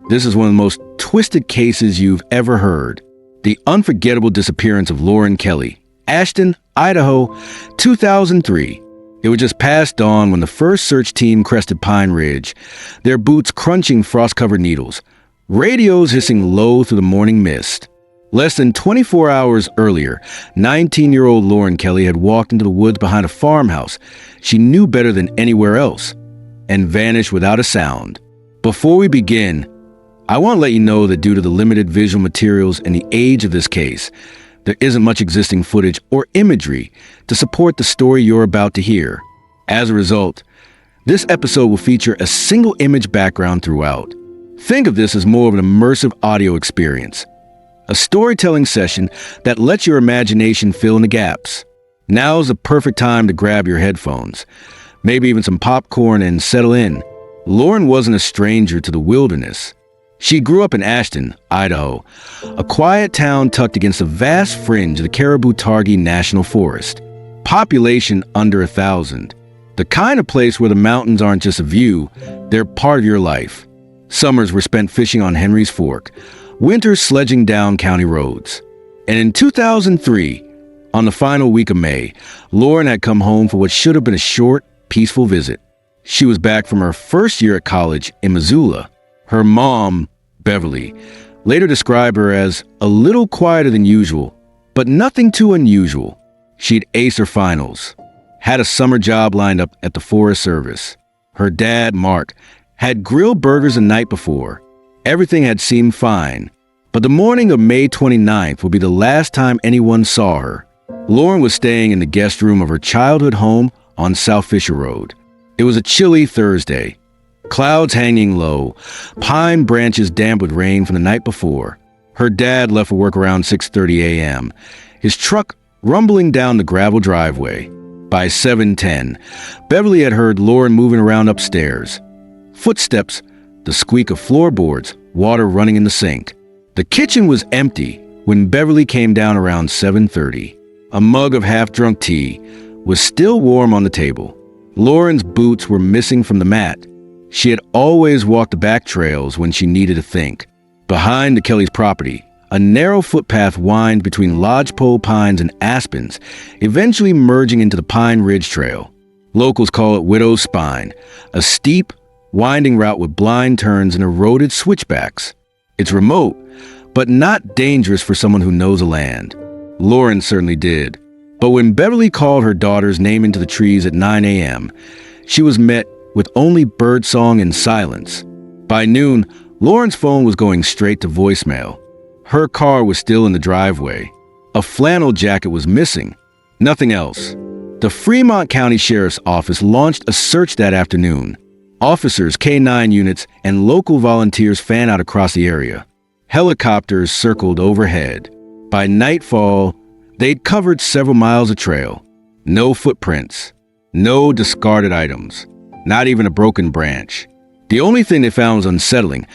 This is one of the most twisted cases you've ever heard. The unforgettable disappearance of Lauren Kelley, Ashton, Idaho, 2003. It was just past dawn when the first search team crested Pine Ridge, their boots crunching frost-covered needles, radios hissing low through the morning mist. Less than 24 hours earlier, 19-year-old Lauren Kelley had walked into the woods behind a farmhouse she knew better than anywhere else, and vanished without a sound. Before we begin, I want to let you know that due to the limited visual materials and the age of this case, there isn't much existing footage or imagery to support the story you're about to hear. As a result, this episode will feature a single image background throughout. Think of this as more of an immersive audio experience, a storytelling session that lets your imagination fill in the gaps. Now's the perfect time to grab your headphones, maybe even some popcorn, and settle in. Lauren wasn't a stranger to the wilderness. She grew up in Ashton, Idaho, a quiet town tucked against the vast fringe of the Caribou-Targhee National Forest. Population under 1,000. The kind of place where the mountains aren't just a view, they're part of your life. Summers were spent fishing on Henry's Fork, winters sledging down county roads. And in 2003, on the final week of May, Lauren had come home for what should have been a short, peaceful visit. She was back from her first year at college in Missoula. Her mom, Beverly, later described her as a little quieter than usual, but nothing too unusual. She'd aced her finals, had a summer job lined up at the Forest Service. Her dad, Mark, had grilled burgers the night before. Everything had seemed fine, but the morning of May 29th would be the last time anyone saw her. Lauren was staying in the guest room of her childhood home on South Fisher Road. It was a chilly Thursday. Clouds hanging low, pine branches damp with rain from the night before. Her dad left for work around 6:30 a.m., his truck rumbling down the gravel driveway. By 7:10, Beverly had heard Lauren moving around upstairs. Footsteps, the squeak of floorboards, water running in the sink. The kitchen was empty when Beverly came down around 7:30. A mug of half-drunk tea was still warm on the table. Lauren's boots were missing from the mat. She had always walked the back trails when she needed to think. Behind the Kelley's property, a narrow footpath winds between lodgepole pines and aspens, eventually merging into the Pine Ridge Trail. Locals call it Widow's Spine, a steep, winding route with blind turns and eroded switchbacks. It's remote, but not dangerous for someone who knows the land. Lauren certainly did. But when Beverly called her daughter's name into the trees at 9 a.m., she was met with only birdsong and silence. By noon, Lauren's phone was going straight to voicemail. Her car was still in the driveway. A flannel jacket was missing. Nothing else. The Fremont County Sheriff's Office launched a search that afternoon. Officers, K-9 units, and local volunteers fanned out across the area. Helicopters circled overhead. By nightfall, they'd covered several miles of trail. No footprints. No discarded items. Not even a broken branch. The only thing they found was unsettling.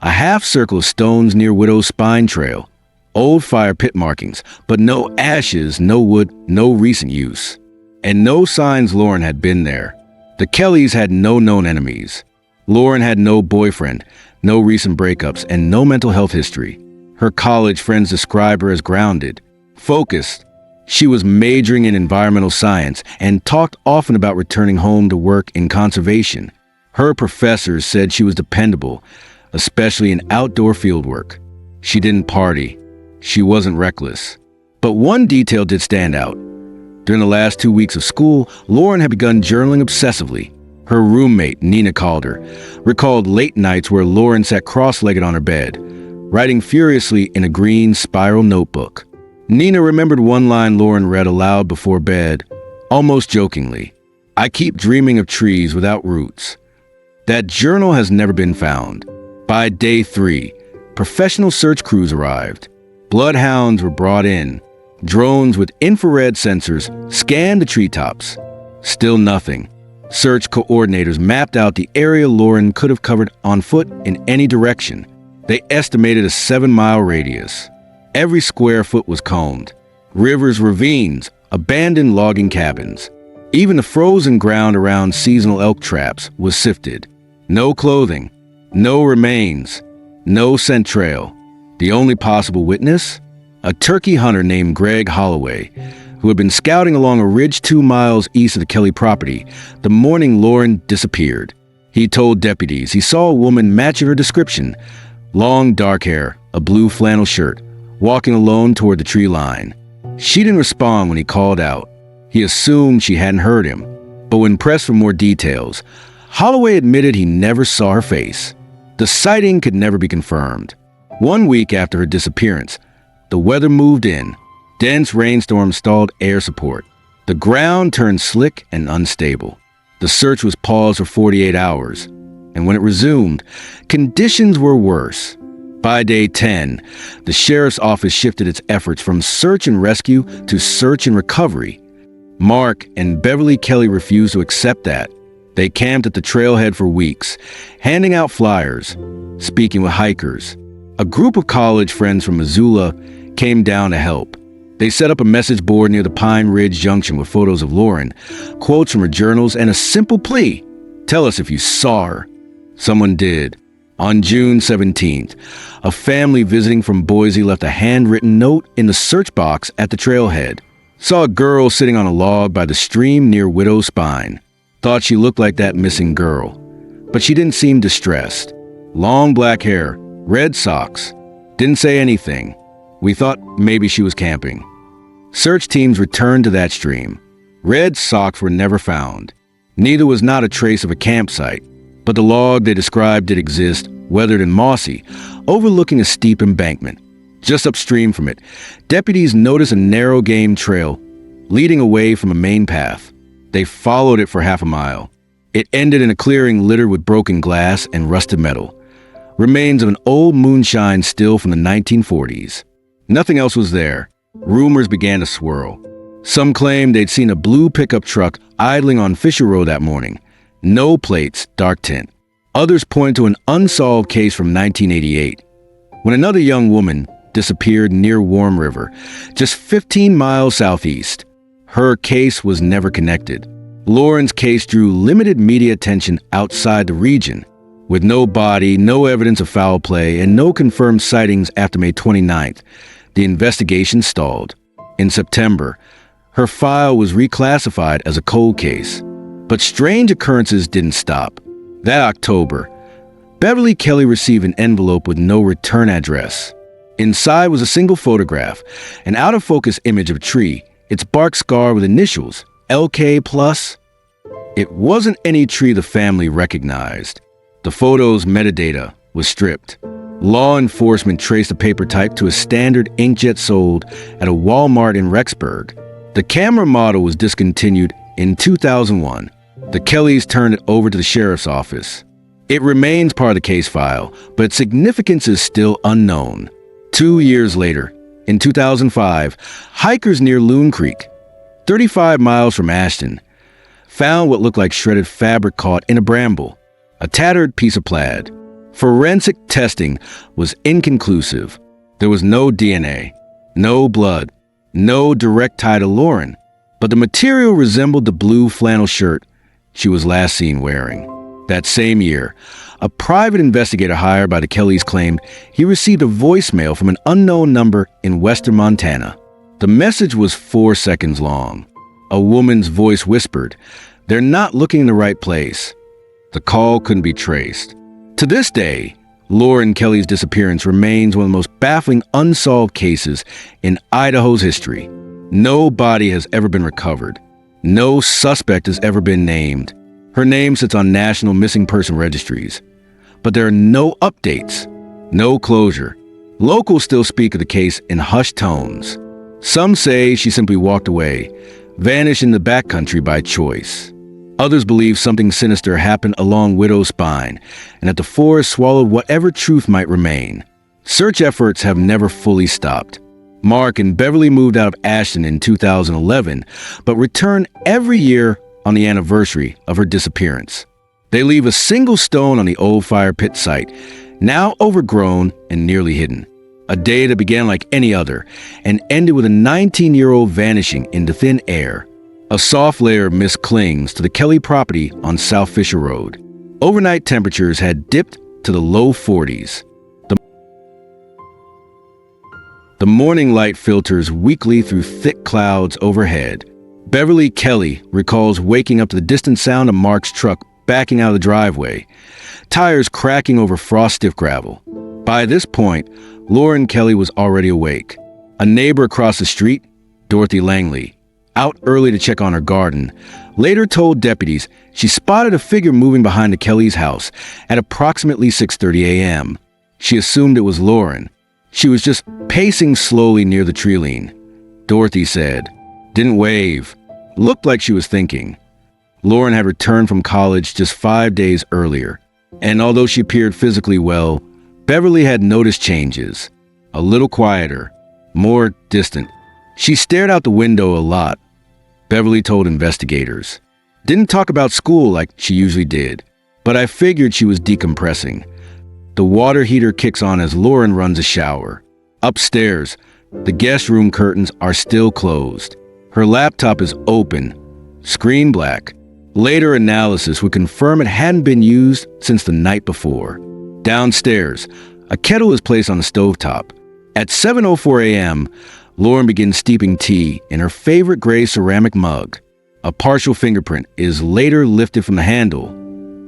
A half circle of stones near Widow's Spine Trail. Old fire pit markings, but no ashes, no wood, no recent use. And no signs Lauren had been there. The Kelleys had no known enemies. Lauren had no boyfriend, no recent breakups, and no mental health history. Her college friends described her as grounded, focused. She was majoring in environmental science and talked often about returning home to work in conservation. Her professors said she was dependable, especially in outdoor fieldwork. She didn't party. She wasn't reckless. But one detail did stand out. During the last 2 weeks of school, Lauren had begun journaling obsessively. Her roommate, Nina called her, recalled late nights where Lauren sat cross-legged on her bed, writing furiously in a green spiral notebook. Nina remembered one line Lauren read aloud before bed, almost jokingly. "I keep dreaming of trees without roots." That journal has never been found. By day 3, professional search crews arrived. Bloodhounds were brought in. Drones with infrared sensors scanned the treetops. Still nothing. Search coordinators mapped out the area Lauren could have covered on foot in any direction. They estimated a 7-mile radius. Every square foot was combed. Rivers, ravines, abandoned logging cabins. Even the frozen ground around seasonal elk traps was sifted. No clothing, no remains, No scent trail. The only possible witness? A turkey hunter named Greg Holloway, who had been scouting along a ridge 2 miles east of the Kelley property the morning Lauren disappeared. He told deputies he saw a woman matching her description: long dark hair, a blue flannel shirt, walking alone toward the tree line. She didn't respond when he called out. He assumed she hadn't heard him, but when pressed for more details, Holloway admitted he never saw her face. The sighting could never be confirmed. 1 week after her disappearance, the weather moved in. Dense rainstorms stalled air support. The ground turned slick and unstable. The search was paused for 48 hours, and when it resumed, conditions were worse. By day 10, the sheriff's office shifted its efforts from search and rescue to search and recovery. Mark and Beverly Kelley refused to accept that. They camped at the trailhead for weeks, handing out flyers, speaking with hikers. A group of college friends from Missoula came down to help. They set up a message board near the Pine Ridge Junction with photos of Lauren, quotes from her journals, and a simple plea: tell us if you saw her. Someone did. On June 17th, a family visiting from Boise left a handwritten note in the search box at the trailhead. Saw a girl sitting on a log by the stream near Widow's Spine. Thought she looked like that missing girl, but she didn't seem distressed. Long black hair, red socks. Didn't say anything. We thought maybe she was camping. Search teams returned to that stream. Red socks were never found. Neither was not a trace of a campsite, but the log they described did exist, weathered and mossy, overlooking a steep embankment. Just upstream from it, deputies noticed a narrow game trail leading away from a main path. They followed it for half a mile. It ended in a clearing littered with broken glass and rusted metal, remains of an old moonshine still from the 1940s. Nothing else was there. Rumors began to swirl. Some claimed they'd seen a blue pickup truck idling on Fisher Road that morning. No plates, dark tint. Others pointed to an unsolved case from 1988, when another young woman disappeared near Warm River, just 15 miles southeast. Her case was never connected. Lauren's case drew limited media attention outside the region. With no body, no evidence of foul play, and no confirmed sightings after May 29th, the investigation stalled. In September, her file was reclassified as a cold case. But strange occurrences didn't stop. That October, Beverly Kelley received an envelope with no return address. Inside was a single photograph, an out-of-focus image of a tree, its bark scarred with initials, LK+. It wasn't any tree the family recognized. The photo's metadata was stripped. Law enforcement traced the paper type to a standard inkjet sold at a Walmart in Rexburg. The camera model was discontinued in 2001. The Kelleys turned it over to the sheriff's office. It remains part of the case file, but its significance is still unknown. 2 years later, in 2005, hikers near Loon Creek, 35 miles from Ashton, found what looked like shredded fabric caught in a bramble, a tattered piece of plaid. Forensic testing was inconclusive. There was no DNA, no blood, no direct tie to Lauren, but the material resembled the blue flannel shirt she was last seen wearing. That same year, a private investigator hired by the Kelleys claimed he received a voicemail from an unknown number in western Montana. The message was 4 seconds long. A woman's voice whispered, "They're not looking in the right place." The call couldn't be traced. To this day, Lauren Kelley's disappearance remains one of the most baffling unsolved cases in Idaho's history. No body has ever been recovered. No suspect has ever been named. Her name sits on national missing person registries. But there are no updates, no closure. Locals still speak of the case in hushed tones. Some say she simply walked away, vanished in the backcountry by choice. Others believe something sinister happened along Widow's Spine, and that the forest swallowed whatever truth might remain. Search efforts have never fully stopped. Mark and Beverly moved out of Ashton in 2011, but return every year on the anniversary of her disappearance. They leave a single stone on the old fire pit site, now overgrown and nearly hidden. A day that began like any other and ended with a 19-year-old vanishing into thin air. A soft layer of mist clings to the Kelley property on South Fisher Road. Overnight temperatures had dipped to the low 40s. The morning light filters weakly through thick clouds overhead. Beverly Kelley recalls waking up to the distant sound of Mark's truck backing out of the driveway, tires cracking over frost-stiff gravel. By this point, Lauren Kelley was already awake. A neighbor across the street, Dorothy Langley, out early to check on her garden, later told deputies she spotted a figure moving behind the Kelley's house at approximately 6:30 a.m. She assumed it was Lauren. She was just pacing slowly near the tree-line. Dorothy said, "Didn't wave. Looked like she was thinking." Lauren had returned from college just 5 days earlier, and although she appeared physically well, Beverly had noticed changes. A little quieter, more distant. She stared out the window a lot, Beverly told investigators. Didn't talk about school like she usually did, but I figured she was decompressing. The water heater kicks on as Lauren runs a shower. Upstairs, the guest room curtains are still closed. Her laptop is open, screen black. Later analysis would confirm it hadn't been used since the night before. Downstairs, a kettle is placed on the stovetop. At 7:04 a.m., Lauren begins steeping tea in her favorite gray ceramic mug. A partial fingerprint is later lifted from the handle.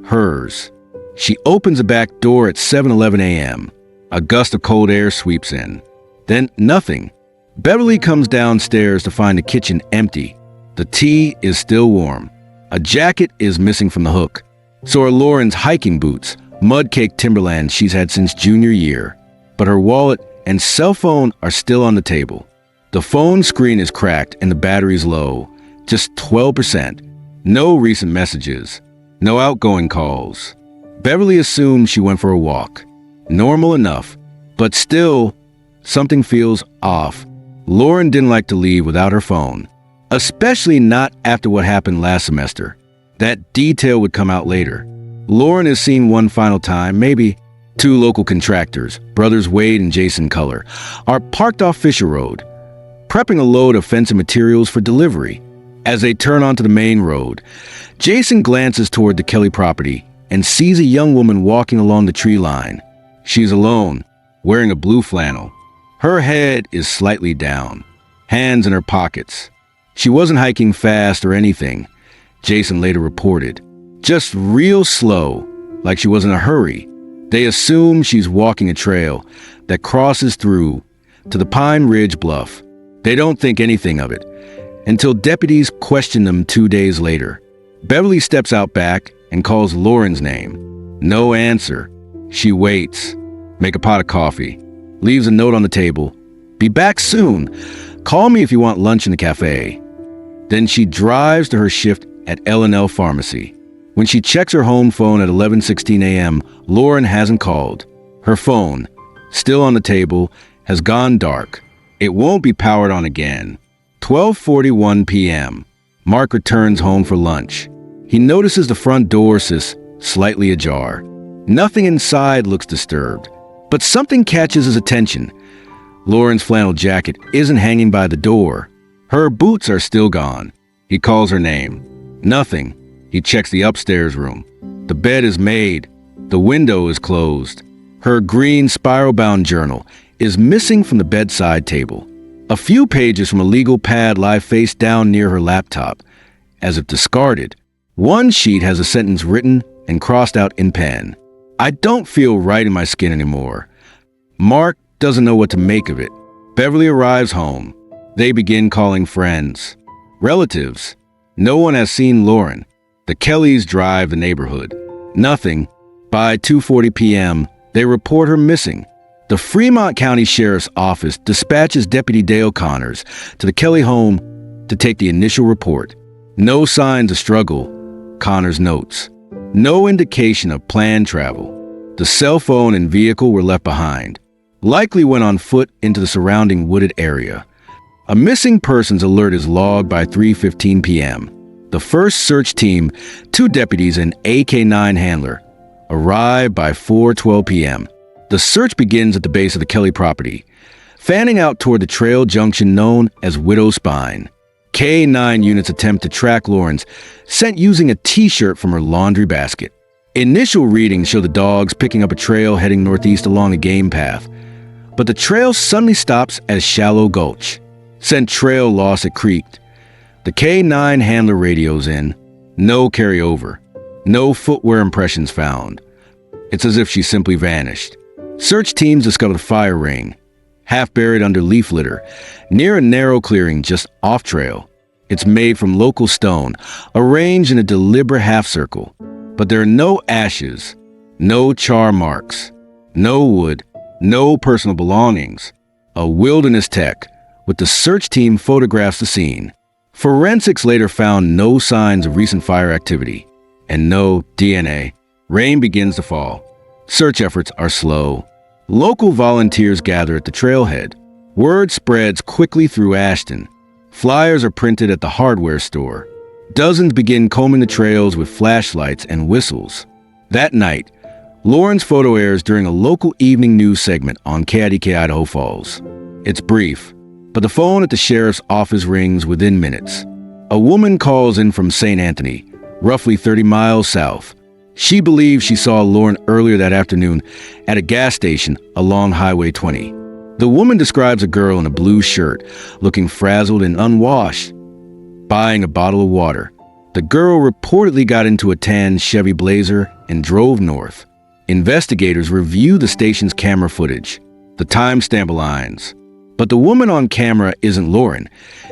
Hers. She opens the back door at 7:11 a.m. A gust of cold air sweeps in. Then nothing. Beverly comes downstairs to find the kitchen empty. The tea is still warm. A jacket is missing from the hook. So are Lauren's hiking boots, mud-caked Timberland she's had since junior year. But her wallet and cell phone are still on the table. The phone screen is cracked and the battery's low, just 12%. No recent messages, no outgoing calls. Beverly assumed she went for a walk. Normal enough, but still, something feels off. Lauren didn't like to leave without her phone, especially not after what happened last semester. That detail would come out later. Lauren is seen one final time, maybe. Two local contractors, brothers Wade and Jason Culler, are parked off Fisher Road, prepping a load of fencing materials for delivery. As they turn onto the main road, Jason glances toward the Kelley property and sees a young woman walking along the tree line. She's alone, wearing a blue flannel. Her head is slightly down, hands in her pockets. She wasn't hiking fast or anything, Jason later reported. Just real slow, like she was in a hurry. They assume she's walking a trail that crosses through to the Pine Ridge Bluff. They don't think anything of it until deputies question them 2 days later. Beverly steps out back and calls Lauren's name. No answer. She waits. Make a pot of coffee. Leaves a note on the table. Be back soon. Call me if you want lunch in the cafe. Then she drives to her shift at L&L Pharmacy. When she checks her home phone at 11:16 a.m., Lauren hasn't called. Her phone, still on the table, has gone dark. It won't be powered on again. 12:41 p.m. Mark returns home for lunch. He notices the front door sits slightly ajar. Nothing inside looks disturbed, but something catches his attention. Lauren's flannel jacket isn't hanging by the door. Her boots are still gone. He calls her name. Nothing. He checks the upstairs room. The bed is made. The window is closed. Her green spiral-bound journal is missing from the bedside table. A few pages from a legal pad lie face down near her laptop, as if discarded. One sheet has a sentence written and crossed out in pen. I don't feel right in my skin anymore. Mark doesn't know what to make of it. Beverly arrives home. They begin calling friends, relatives. No one has seen Lauren. The Kelleys drive the neighborhood. Nothing. By 2:40 p.m., they report her missing. The Fremont County Sheriff's Office dispatches Deputy Dale Connors to the Kelley home to take the initial report. No signs of struggle, Connors notes. No indication of planned travel. The cell phone and vehicle were left behind. Likely went on foot into the surrounding wooded area. A missing persons alert is logged by 3:15 p.m. The first search team, 2 deputies and AK-9 handler, arrive by 4:12 p.m. The search begins at the base of the Kelley property, fanning out toward the trail junction known as Widow Spine. K-9 units attempt to track Lauren's scent using a T-shirt from her laundry basket. Initial readings show the dogs picking up a trail heading northeast along a game path, But the trail suddenly stops at Shallow Gulch. Scent trail lost at Creek. The K9 handler radios in. No carryover. No footwear impressions found. It's as if she simply vanished. Search teams discovered a fire ring, half buried under leaf litter, near a narrow clearing just off-trail. It's made from local stone, arranged in a deliberate half circle. But there are no ashes, no char marks, no wood, no personal belongings. A wilderness tech, with the search team photographs the scene. Forensics later found no signs of recent fire activity, and no DNA. Rain begins to fall. Search efforts are slow. Local volunteers gather at the trailhead. Word spreads quickly through Ashton. Flyers are printed at the hardware store. Dozens begin combing the trails with flashlights and whistles. That night, Lauren's photo airs during a local evening news segment on KIDK Idaho Falls. It's brief, but the phone at the sheriff's office rings within minutes. A woman calls in from St. Anthony, roughly 30 miles south. She believes she saw Lauren earlier that afternoon at a gas station along Highway 20. The woman describes a girl in a blue shirt, looking frazzled and unwashed, buying a bottle of water. The girl reportedly got into a tan Chevy Blazer and drove north. Investigators review the station's camera footage. The timestamp aligns. But the woman on camera isn't Lauren.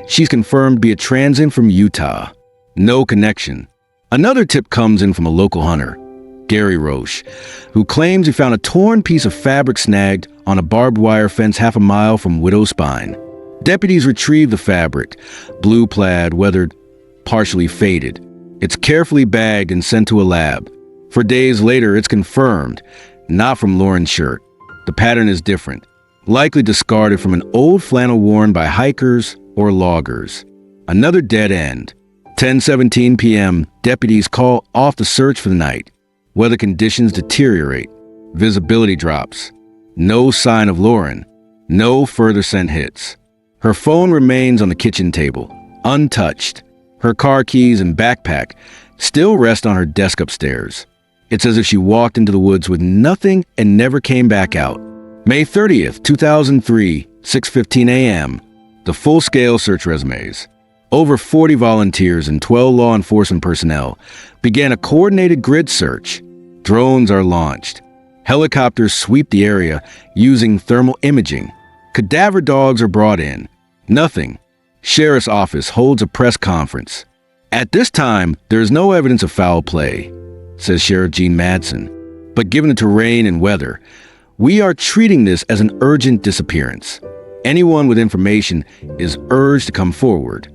She's confirmed to be a transit from Utah. No connection. Another tip comes in from a local hunter, Gary Roche, who claims he found a torn piece of fabric snagged on a barbed wire fence half a mile from Widow Spine. Deputies retrieve the fabric, blue plaid, weathered, partially faded. It's carefully bagged and sent to a lab. For days later, it's confirmed, not from Lauren's shirt. The pattern is different, likely discarded from an old flannel worn by hikers or loggers. Another dead end. 10:17 p.m., deputies call off the search for the night. Weather conditions deteriorate. Visibility drops. No sign of Lauren. No further scent hits. Her phone remains on the kitchen table, untouched. Her car keys and backpack still rest on her desk upstairs. It's as if she walked into the woods with nothing and never came back out. May 30th, 2003, 6:15 a.m. The full-scale search resumes. Over 40 volunteers and 12 law enforcement personnel began a coordinated grid search. Drones are launched. Helicopters sweep the area using thermal imaging. Cadaver dogs are brought in. Nothing. Sheriff's office holds a press conference. At this time, there is no evidence of foul play, says Sheriff Gene Madsen. But given the terrain and weather, we are treating this as an urgent disappearance. Anyone with information is urged to come forward.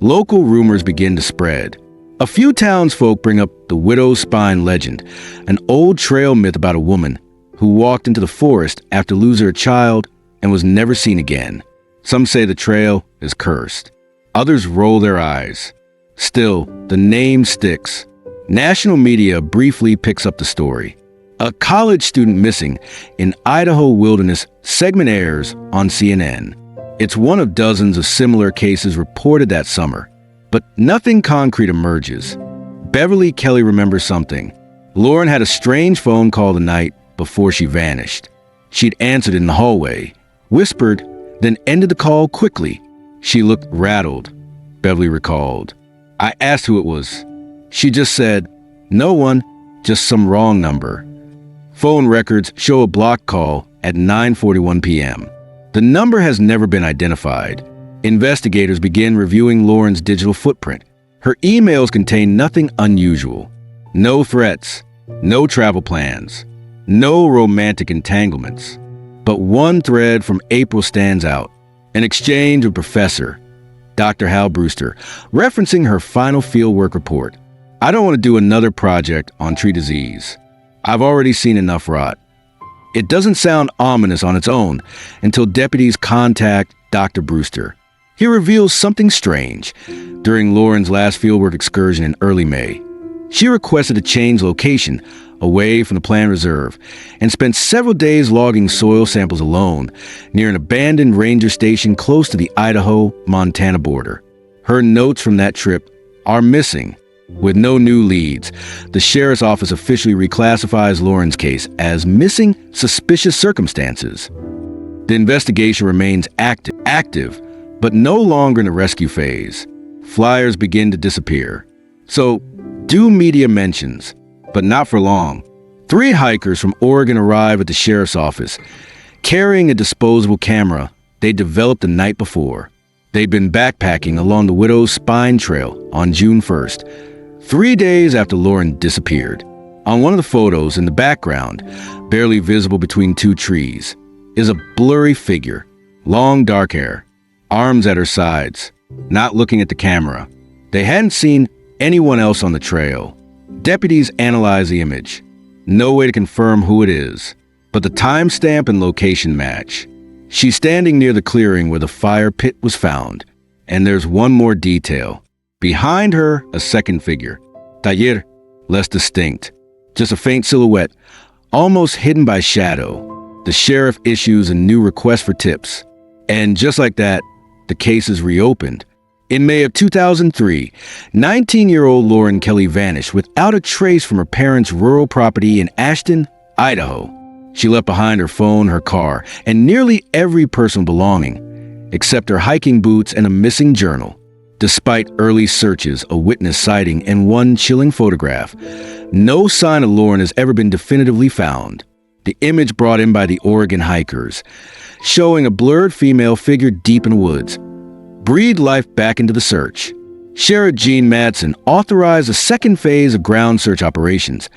Local rumors begin to spread. A few townsfolk bring up the Widow's Spine legend, an old trail myth about a woman who walked into the forest after losing her child and was never seen again. Some say the trail is cursed. Others roll their eyes. Still, the name sticks. National media briefly picks up the story. A college student missing in Idaho wilderness segment airs on CNN. It's one of dozens of similar cases reported that summer, but nothing concrete emerges. Beverly Kelley remembers something. Lauren had a strange phone call the night before she vanished. She'd answered in the hallway, whispered, then ended the call quickly. She looked rattled, Beverly recalled. I asked who it was. She just said, "No one, just some wrong number." Phone records show a block call at 9:41 p.m. The number has never been identified. Investigators begin reviewing Lauren's digital footprint. Her emails contain nothing unusual. No threats, no travel plans, no romantic entanglements. But one thread from April stands out. An exchange with Professor Dr. Hal Brewster, referencing her final fieldwork report. "I don't want to do another project on tree disease. I've already seen enough rot." It doesn't sound ominous on its own until deputies contact Dr. Brewster. He reveals something strange. During Lauren's last fieldwork excursion in early May, she requested to change location away from the planned reserve and spent several days logging soil samples alone near an abandoned ranger station close to the Idaho-Montana border. Her notes from that trip are missing. With no new leads, the sheriff's office officially reclassifies Lauren's case as missing suspicious circumstances. The investigation remains active, but no longer in the rescue phase. Flyers begin to disappear. So, due media mentions, but not for long. 3 hikers from Oregon arrive at the sheriff's office, carrying a disposable camera they developed the night before. They'd been backpacking along the Widow's Spine Trail on June 1st, 3 days after Lauren disappeared. On one of the photos in the background, barely visible between 2 trees, is a blurry figure, long dark hair, arms at her sides, not looking at the camera. They hadn't seen anyone else on the trail. Deputies analyze the image. No way to confirm who it is, but the timestamp and location match. She's standing near the clearing where the fire pit was found. And there's one more detail. Behind her, a second figure. Taller, less distinct. Just a faint silhouette, almost hidden by shadow. The sheriff issues a new request for tips. And just like that, the case is reopened. In May of 2003, 19-year-old Lauren Kelley vanished without a trace from her parents' rural property in Ashton, Idaho. She left behind her phone, her car, and nearly every personal belonging, except her hiking boots and a missing journal. Despite early searches, a witness sighting, and one chilling photograph, no sign of Lauren has ever been definitively found. The image brought in by the Oregon hikers, showing a blurred female figure deep in the woods, breathed life back into the search. Sheriff Gene Madsen authorized a second phase of ground search operations,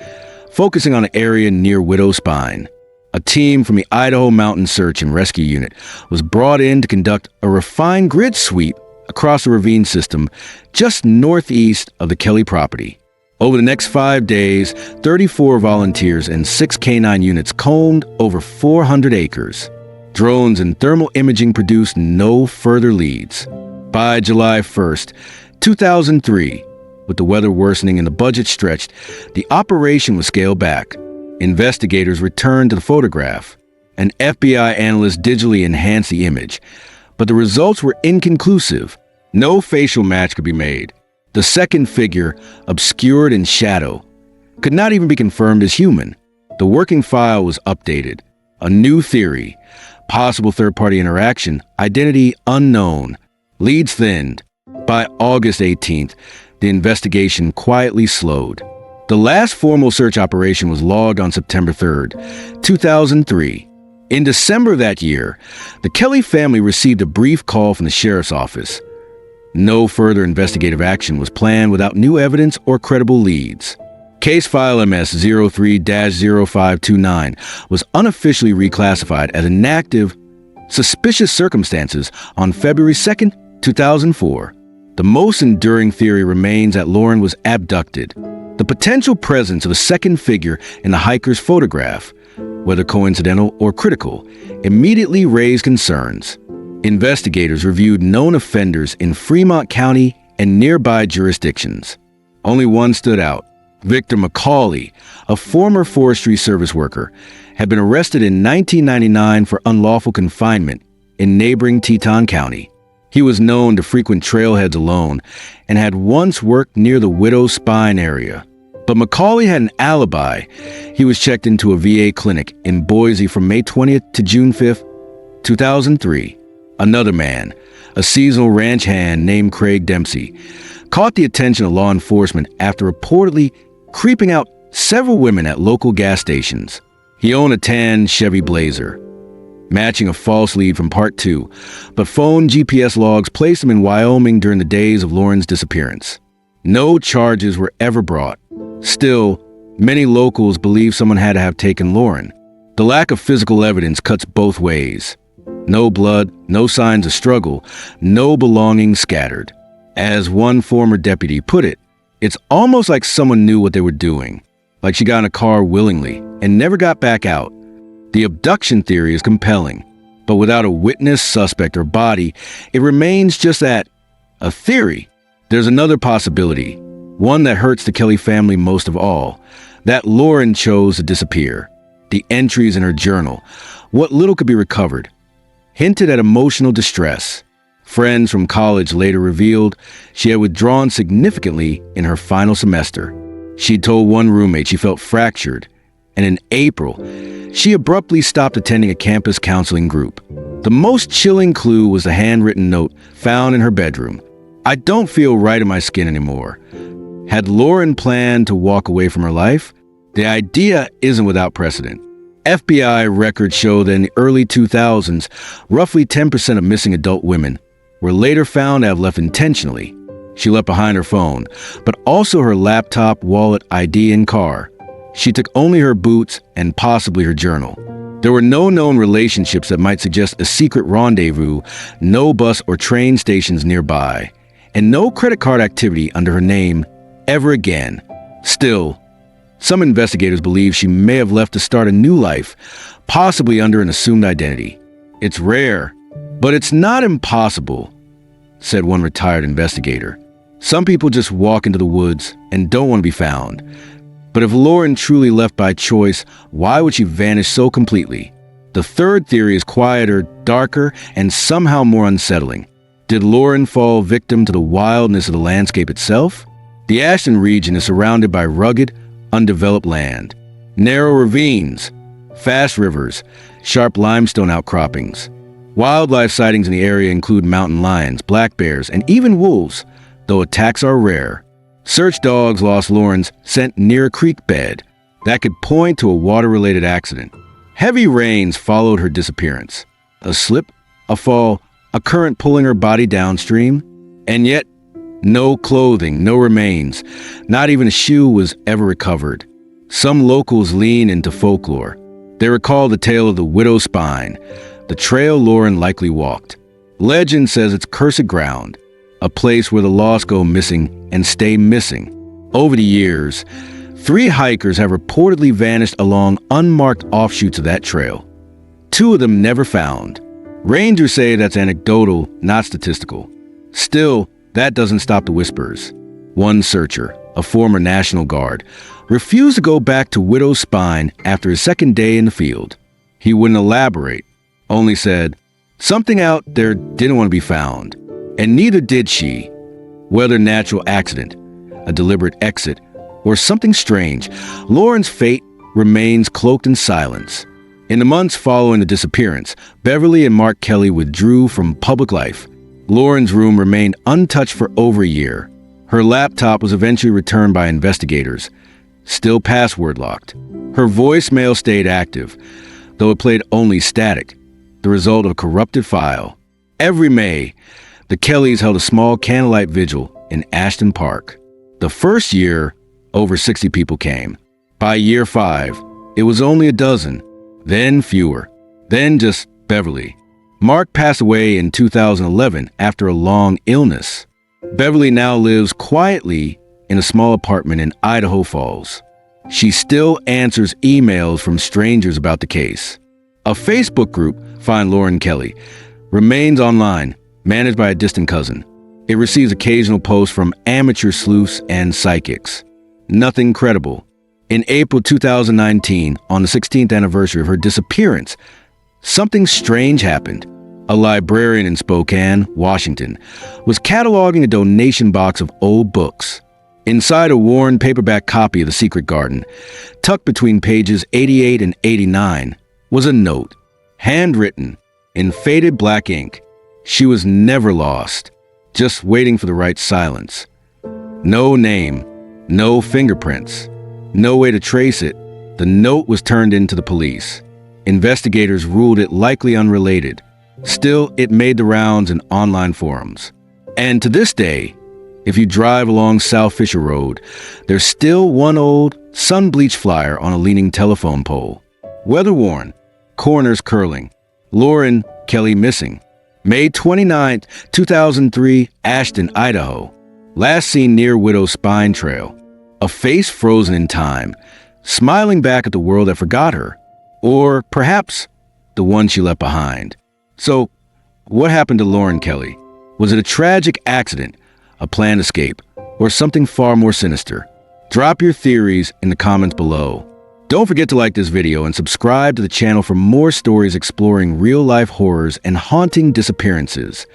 focusing on an area near Widow Spine. A team from the Idaho Mountain Search and Rescue Unit was brought in to conduct a refined grid sweep across the ravine system just northeast of the Kelley property. Over the next 5 days, 34 volunteers and 6 canine units combed over 400 acres. Drones and thermal imaging produced no further leads. By July 1st, 2003, with the weather worsening and the budget stretched, the operation was scaled back. Investigators returned to the photograph. An FBI analyst digitally enhanced the image, but the results were inconclusive. No facial match could be made. The second figure, obscured in shadow, could not even be confirmed as human. The working file was updated. A new theory, possible third-party interaction, identity unknown, leads thinned. By August 18th, the investigation quietly slowed. The last formal search operation was logged on September 3rd, 2003. In December that year, the Kelley family received a brief call from the sheriff's office. No further investigative action was planned without new evidence or credible leads. Case file MS-03-0529 was unofficially reclassified as inactive, suspicious circumstances on February 2nd, 2004. The most enduring theory remains that Lauren was abducted. The potential presence of a second figure in the hiker's photograph, whether coincidental or critical, immediately raised concerns. Investigators reviewed known offenders in Fremont County and nearby jurisdictions. Only one stood out. Victor McCauley, a former Forestry Service worker, had been arrested in 1999 for unlawful confinement in neighboring Teton County. He was known to frequent trailheads alone and had once worked near the Widow's Spine area. But McCauley had an alibi. He was checked into a VA clinic in Boise from May 20th to June 5th, 2003. Another man, a seasonal ranch hand named Craig Dempsey, caught the attention of law enforcement after reportedly creeping out several women at local gas stations. He owned a tan Chevy Blazer, matching a false lead from Part 2, but phone GPS logs placed him in Wyoming during the days of Lauren's disappearance. No charges were ever brought. Still, many locals believe someone had to have taken Lauren. The lack of physical evidence cuts both ways. No blood, no signs of struggle, no belongings scattered. As one former deputy put it, it's almost like someone knew what they were doing, like she got in a car willingly and never got back out. The abduction theory is compelling, but without a witness, suspect, or body, it remains just that, a theory. There's another possibility, one that hurts the Kelley family most of all, that Lauren chose to disappear. The entries in her journal, what little could be recovered, hinted at emotional distress. Friends from college later revealed she had withdrawn significantly in her final semester. She'd told one roommate she felt fractured, and in April, she abruptly stopped attending a campus counseling group. The most chilling clue was a handwritten note found in her bedroom. "I don't feel right in my skin anymore." Had Lauren planned to walk away from her life? The idea isn't without precedent. FBI records show that in the early 2000s, roughly 10% of missing adult women were later found to have left intentionally. She left behind her phone, but also her laptop, wallet, ID, and car. She took only her boots and possibly her journal. There were no known relationships that might suggest a secret rendezvous, no bus or train stations nearby, and no credit card activity under her name ever again. Still, some investigators believe she may have left to start a new life, possibly under an assumed identity. "It's rare, but it's not impossible," said one retired investigator. "Some people just walk into the woods and don't want to be found. But if Lauren truly left by choice, why would she vanish so completely?" The third theory is quieter, darker, and somehow more unsettling. Did Lauren fall victim to the wildness of the landscape itself? The Ashton region is surrounded by rugged, undeveloped land, narrow ravines, fast rivers, sharp limestone outcroppings. Wildlife sightings in the area include mountain lions, black bears, and even wolves, though attacks are rare. Search dogs lost Lauren's scent near a creek bed. That could point to a water-related accident. Heavy rains followed her disappearance. A slip, a fall, a current pulling her body downstream, and yet no clothing, no remains, not even a shoe was ever recovered. Some locals lean into folklore. They recall the tale of the widow's spine, the trail Lauren likely walked. Legend says it's cursed ground, a place where the lost go missing and stay missing. Over the years, 3 hikers have reportedly vanished along unmarked offshoots of that trail. 2 of them never found. Rangers say that's anecdotal, not statistical. Still, that doesn't stop the whispers. One searcher, a former National Guard, refused to go back to Widow's Spine after his second day in the field. He wouldn't elaborate, only said, "Something out there didn't want to be found." And neither did she. Whether natural accident, a deliberate exit, or something strange, Lauren's fate remains cloaked in silence. In the months following the disappearance, Beverly and Mark Kelley withdrew from public life. Lauren's room remained untouched for over a year. Her laptop was eventually returned by investigators, still password locked. Her voicemail stayed active, though it played only static, the result of a corrupted file. Every May, the Kelleys held a small candlelight vigil in Ashton Park. The first year, over 60 people came. By year 5, it was only a dozen, then fewer, then just Beverly. Mark passed away in 2011 after a long illness. Beverly now lives quietly in a small apartment in Idaho Falls. She still answers emails from strangers about the case. A Facebook group, Find Lauren Kelley, remains online, managed by a distant cousin. It receives occasional posts from amateur sleuths and psychics. Nothing credible. In April 2019, on the 16th anniversary of her disappearance, something strange happened. A librarian in Spokane, Washington, was cataloging a donation box of old books. Inside a worn paperback copy of The Secret Garden, tucked between pages 88 and 89, was a note, handwritten, in faded black ink. She was never lost, just waiting for the right silence. No name, no fingerprints, no way to trace it. The note was turned in to the police. Investigators ruled it likely unrelated. Still, it made the rounds in online forums. And to this day, if you drive along South Fisher Road, there's still one old, sun-bleached flyer on a leaning telephone pole. Weather-worn, corners curling, Lauren Kelley missing. May 29, 2003, Ashton, Idaho. Last seen near Widow's Spine Trail. A face frozen in time, smiling back at the world that forgot her. Or perhaps the one she left behind. So, what happened to Lauren Kelley? Was it a tragic accident, a planned escape, or something far more sinister? Drop your theories in the comments below. Don't forget to like this video and subscribe to the channel for more stories exploring real-life horrors and haunting disappearances.